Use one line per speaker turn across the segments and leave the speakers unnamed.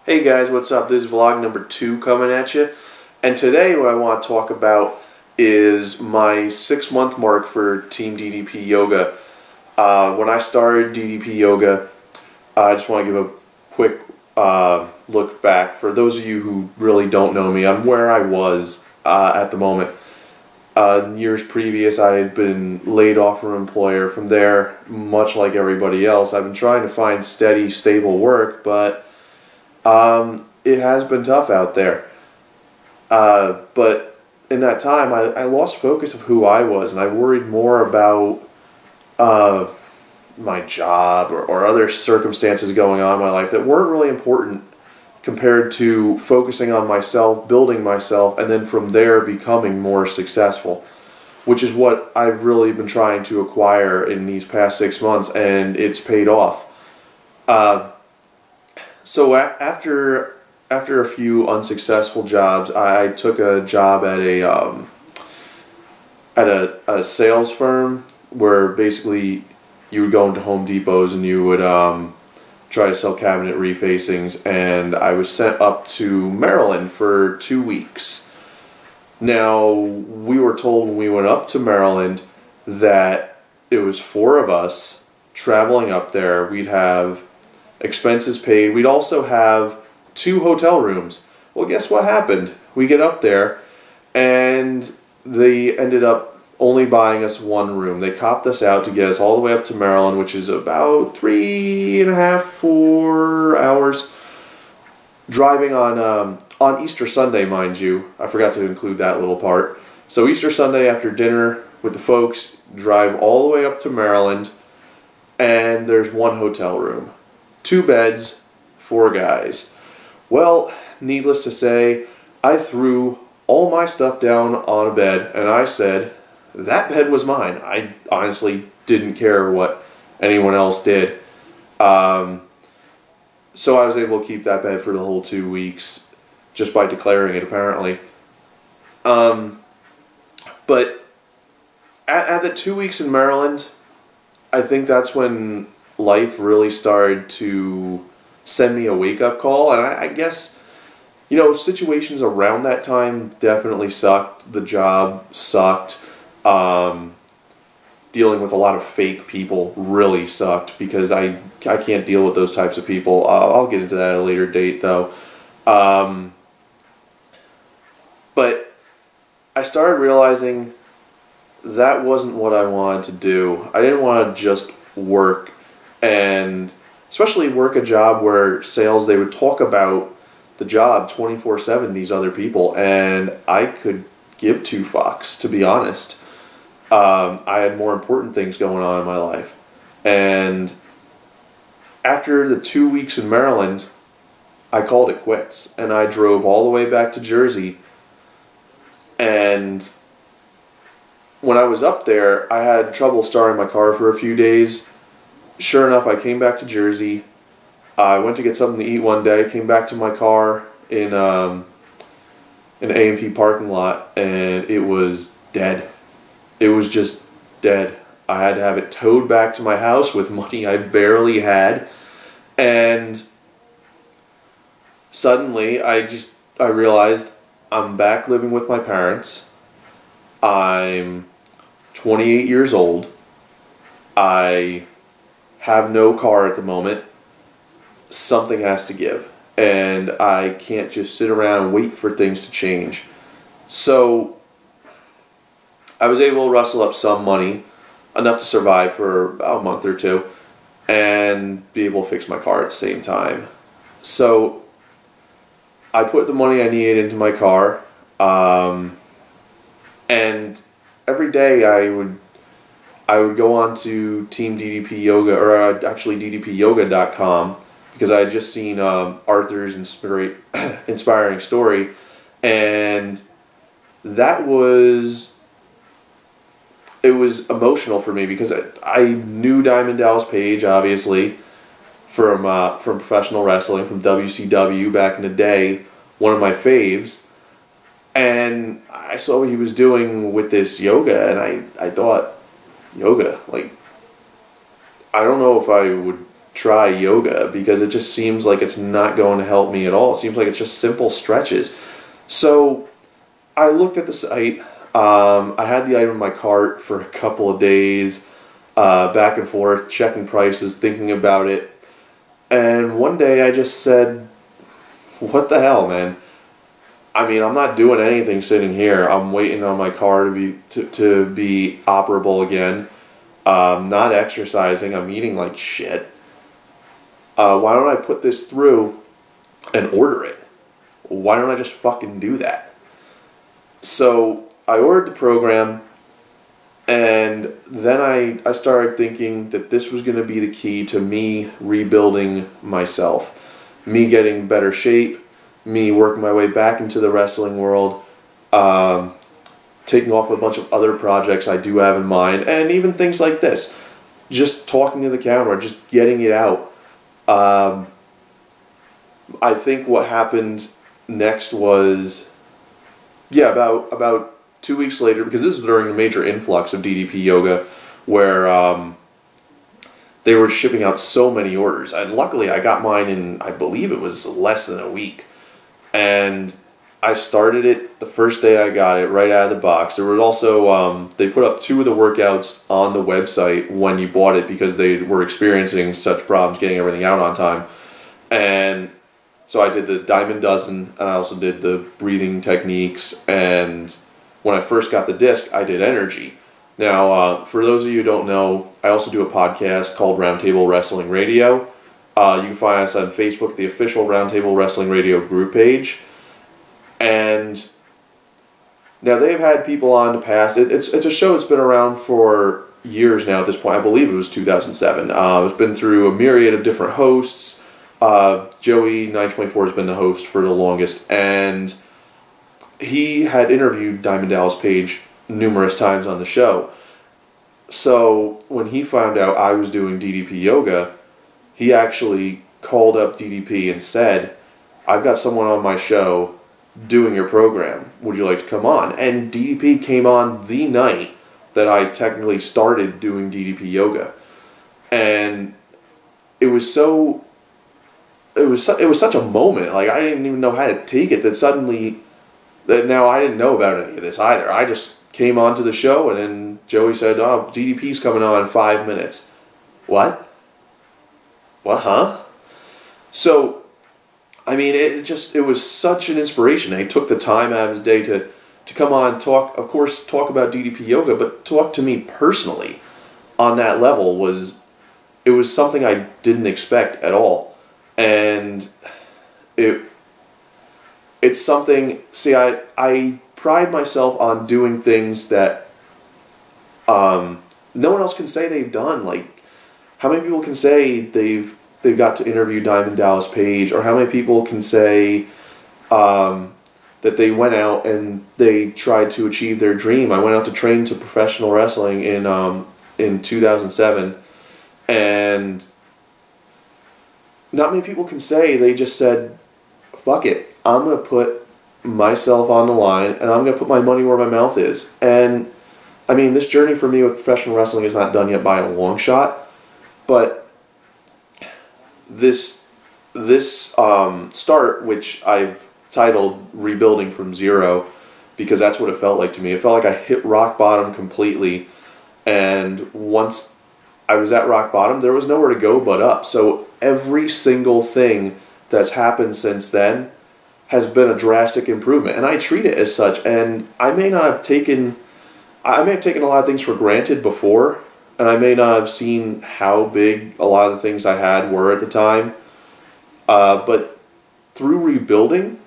Hey guys, what's up? This is vlog number 2 coming at you. And today what I want to talk about is my 6-month mark for Team DDP Yoga. When I started DDP Yoga, I just want to give a quick look back. For those of you who really don't know me, I'm where I was at the moment. Years previous, I had been laid off from an employer. From there, much like everybody else, I've been trying to find steady, stable work, but it has been tough out there. But in that time, I lost focus of who I was, and I worried more about my job or other circumstances going on in my life that weren't really important compared to focusing on myself, building myself, and then from there becoming more successful, which is what I've really been trying to acquire in these past 6 months, and it's paid off. So after a few unsuccessful jobs, I took a job at a sales firm where basically you would go into Home Depots and you would try to sell cabinet refacings, and I was sent up to Maryland for 2 weeks. Now, we were told when we went up to Maryland that it was 4 of us traveling up there. We'd have expenses paid. We'd also have 2 hotel rooms. Well, guess what happened? We get up there and they ended up only buying us 1 room. They copped us out to get us all the way up to Maryland, which is about 3.5, 4 hours driving on Easter Sunday, mind you. I forgot to include that little part. So Easter Sunday after dinner with the folks, drive all the way up to Maryland, and there's 1 hotel room. 2 beds, 4 guys. Well, needless to say, I threw all my stuff down on a bed and I said, that bed was mine. I honestly didn't care what anyone else did. So I was able to keep that bed for the whole 2 weeks just by declaring it, apparently. But at the 2 weeks in Maryland, I think that's when life really started to send me a wake-up call, and I guess, you know, situations around that time definitely sucked. The job sucked. Dealing with a lot of fake people really sucked because I can't deal with those types of people. I'll get into that at a later date, though. But I started realizing that wasn't what I wanted to do. I didn't want to just work, and especially work a job where sales, they would talk about the job 24/7, these other people, and I could give 2 fucks, to be honest. I had more important things going on in my life. And after the 2 weeks in Maryland, I called it quits, and I drove all the way back to Jersey. And when I was up there, I had trouble starting my car for a few days. Sure enough, I came back to Jersey. I went to get something to eat one day, came back to my car in an A&P parking lot, and it was dead. It was just dead. I had to have it towed back to my house with money I barely had, and suddenly I realized I'm back living with my parents. I'm 28 years old. I have no car at the moment. Something has to give, and I can't just sit around and wait for things to change. So I was able to rustle up some money, enough to survive for about a month or 2, and be able to fix my car at the same time. So I put the money I needed into my car, and every day I would go on to Team DDP Yoga, or actually DDPYoga.com, because I had just seen Arthur's inspiring story, and it was emotional for me because I knew Diamond Dallas Page, obviously, from professional wrestling, from WCW back in the day, one of my faves, and I saw what he was doing with this yoga, and I thought, yoga, like, I don't know if I would try yoga because it just seems like it's not going to help me at all. It seems like it's just simple stretches. So I looked at the site. I had the item in my cart for a couple of days, back and forth, checking prices, thinking about it. And one day I just said, what the hell, man? I mean, I'm not doing anything sitting here. I'm waiting on my car to be operable again. Not exercising. I'm eating like shit. Why don't I put this through and order it? Why don't I just fucking do that? So I ordered the program, and then I started thinking that this was going to be the key to me rebuilding myself, me getting better shape, me working my way back into the wrestling world, taking off a bunch of other projects I do have in mind, and even things like this. Just talking to the camera, just getting it out. I think what happened next was, about 2 weeks later, because this was during the major influx of DDP Yoga, where they were shipping out so many orders. And luckily I got mine in, I believe it was less than a week. And I started it the first day I got it, right out of the box. There was also, they put up 2 of the workouts on the website when you bought it because they were experiencing such problems getting everything out on time. And so I did the Diamond Dozen, and I also did the breathing techniques, and when I first got the disc, I did energy. Now, for those of you who don't know, I also do a podcast called Roundtable Wrestling Radio. You can find us on Facebook, the official Roundtable Wrestling Radio group page. And now they've had people on in the past. It's a show that's been around for years now at this point. I believe it was 2007. It's been through a myriad of different hosts. Joey 924 has been the host for the longest, and he had interviewed Diamond Dallas Page numerous times on the show. So when he found out I was doing DDP Yoga, he actually called up DDP and said, I've got someone on my show doing your program. Would you like to come on? And DDP came on the night that I technically started doing DDP Yoga. And it was so... It was such a moment. Like, I didn't even know how to take it. That now I didn't know about any of this either. I just came onto the show, and then Joey said, "Oh, DDP's coming on in 5 minutes." What? What? Huh? So, I mean, it was such an inspiration. He took the time out of his day to come on and talk. Of course, talk about DDP Yoga, but talk to me personally on that level was something I didn't expect at all. And it's something, see, I pride myself on doing things that no one else can say they've done. Like, how many people can say they've got to interview Diamond Dallas Page, or how many people can say that they went out and they tried to achieve their dream? I went out to train to professional wrestling in 2007, and not many people can say they just said, fuck it, I'm going to put myself on the line, and I'm going to put my money where my mouth is. And, I mean, this journey for me with professional wrestling is not done yet by a long shot, but this start, which I've titled Rebuilding from Zero, because that's what it felt like to me. It felt like I hit rock bottom completely, and once I was at rock bottom, there was nowhere to go but up. So every single thing that's happened since then has been a drastic improvement, and I treat it as such. And I may have taken a lot of things for granted before, and I may not have seen how big a lot of the things I had were at the time. But through rebuilding,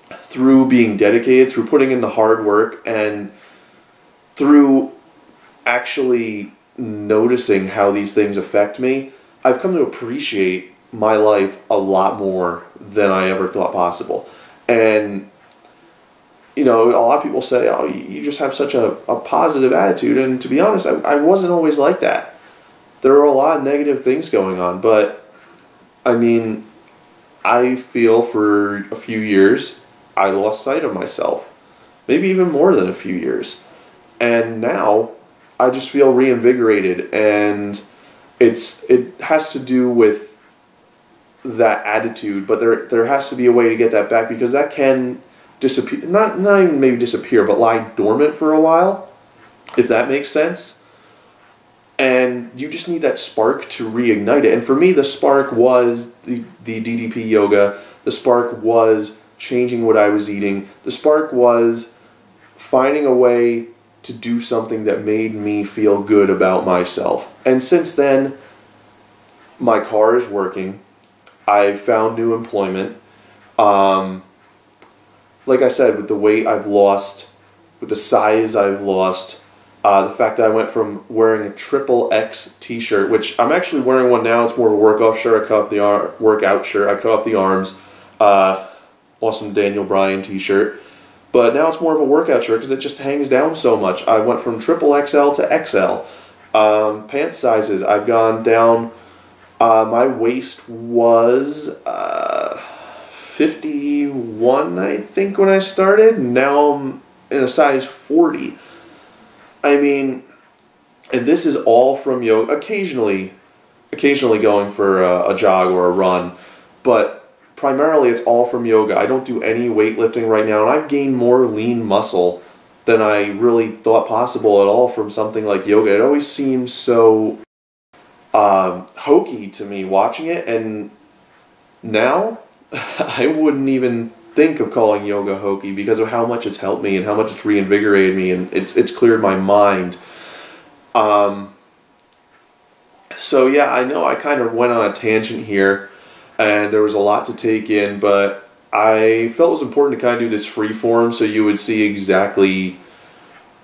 through being dedicated, through putting in the hard work, and through actually noticing how these things affect me, I've come to appreciate my life a lot more than I ever thought possible. And, you know, a lot of people say, oh, you just have such a positive attitude. And to be honest, I wasn't always like that. There were a lot of negative things going on. But, I mean, I feel for a few years, I lost sight of myself. Maybe even more than a few years. And now, I just feel reinvigorated, and it has to do with that attitude, but there has to be a way to get that back, because that can disappear, not even maybe disappear, but lie dormant for a while, if that makes sense. And you just need that spark to reignite it. And for me, the spark was the DDP yoga. The spark was changing what I was eating. The spark was finding a way to do something that made me feel good about myself. And since then, my car is working. I've found new employment. Like I said, with the weight I've lost, with the size I've lost, the fact that I went from wearing a XXX t-shirt, which I'm actually wearing one now, it's more of a workout shirt. I cut off the workout shirt. I cut off the arms. Awesome Daniel Bryan t-shirt. But now it's more of a workout shirt because it just hangs down so much. I went from XXL to XL. Pant sizes, I've gone down. My waist was 51, I think, when I started. Now I'm in a size 40. I mean, and this is all from yoga. Occasionally going for a jog or a run, but primarily it's all from yoga. I don't do any weightlifting right now, and I've gained more lean muscle than I really thought possible at all from something like yoga. It always seems so hokey to me watching it, and now I wouldn't even think of calling yoga hokey because of how much it's helped me and how much it's reinvigorated me, and it's cleared my mind. So yeah, I know I kind of went on a tangent here, and there was a lot to take in, but I felt it was important to kind of do this free form so you would see exactly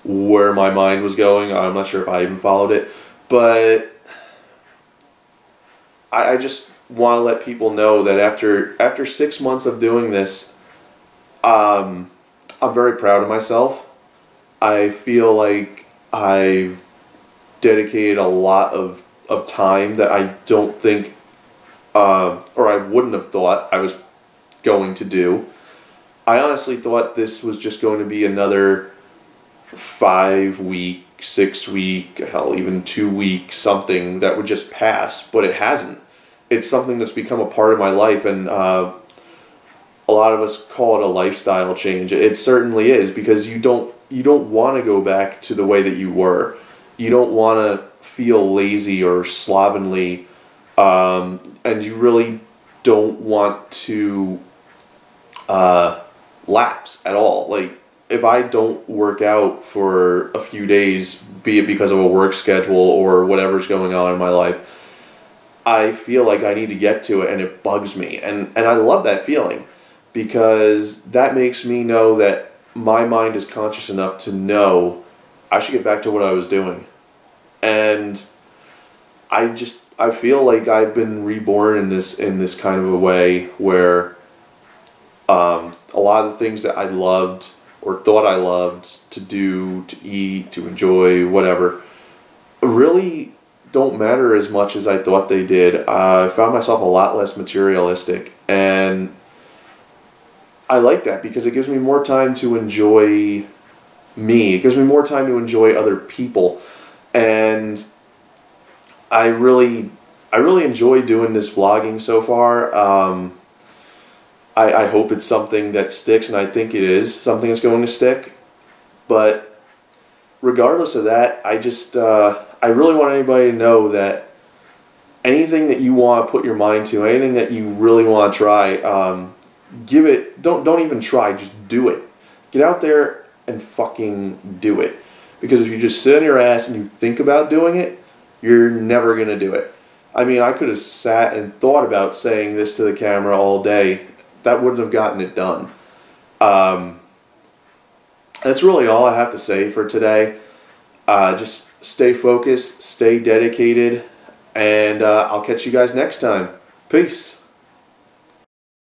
where my mind was going. I'm not sure if I even followed it, but I just want to let people know that after 6 months of doing this, I'm very proud of myself. I feel like I've dedicated a lot of time that I don't think, or I wouldn't have thought I was going to do. I honestly thought this was just going to be another 5-week, 6-week, hell, even 2-week something that would just pass, but it hasn't. It's something that's become a part of my life, and a lot of us call it a lifestyle change. It certainly is, because you don't want to go back to the way that you were. You don't want to feel lazy or slovenly, and you really don't want to lapse at all. Like, if I don't work out for a few days, be it because of a work schedule or whatever's going on in my life, I feel like I need to get to it, and it bugs me. And I love that feeling, because that makes me know that my mind is conscious enough to know I should get back to what I was doing. And I feel like I've been reborn in this kind of a way where a lot of the things that I loved or thought I loved to do, to eat, to enjoy, whatever, really don't matter as much as I thought they did. I found myself a lot less materialistic, and I like that because it gives me more time to enjoy me. It gives me more time to enjoy other people, and I really enjoy doing this vlogging so far. I hope it's something that sticks, and I think it is something that's going to stick. But regardless of that, I really want anybody to know that anything that you want to put your mind to, anything that you really want to try, give it. Don't even try. Just do it. Get out there and fucking do it. Because if you just sit on your ass and you think about doing it, you're never gonna do it. I mean, I could have sat and thought about saying this to the camera all day. That wouldn't have gotten it done. That's really all I have to say for today. Just stay focused, stay dedicated, and I'll catch you guys next time. Peace.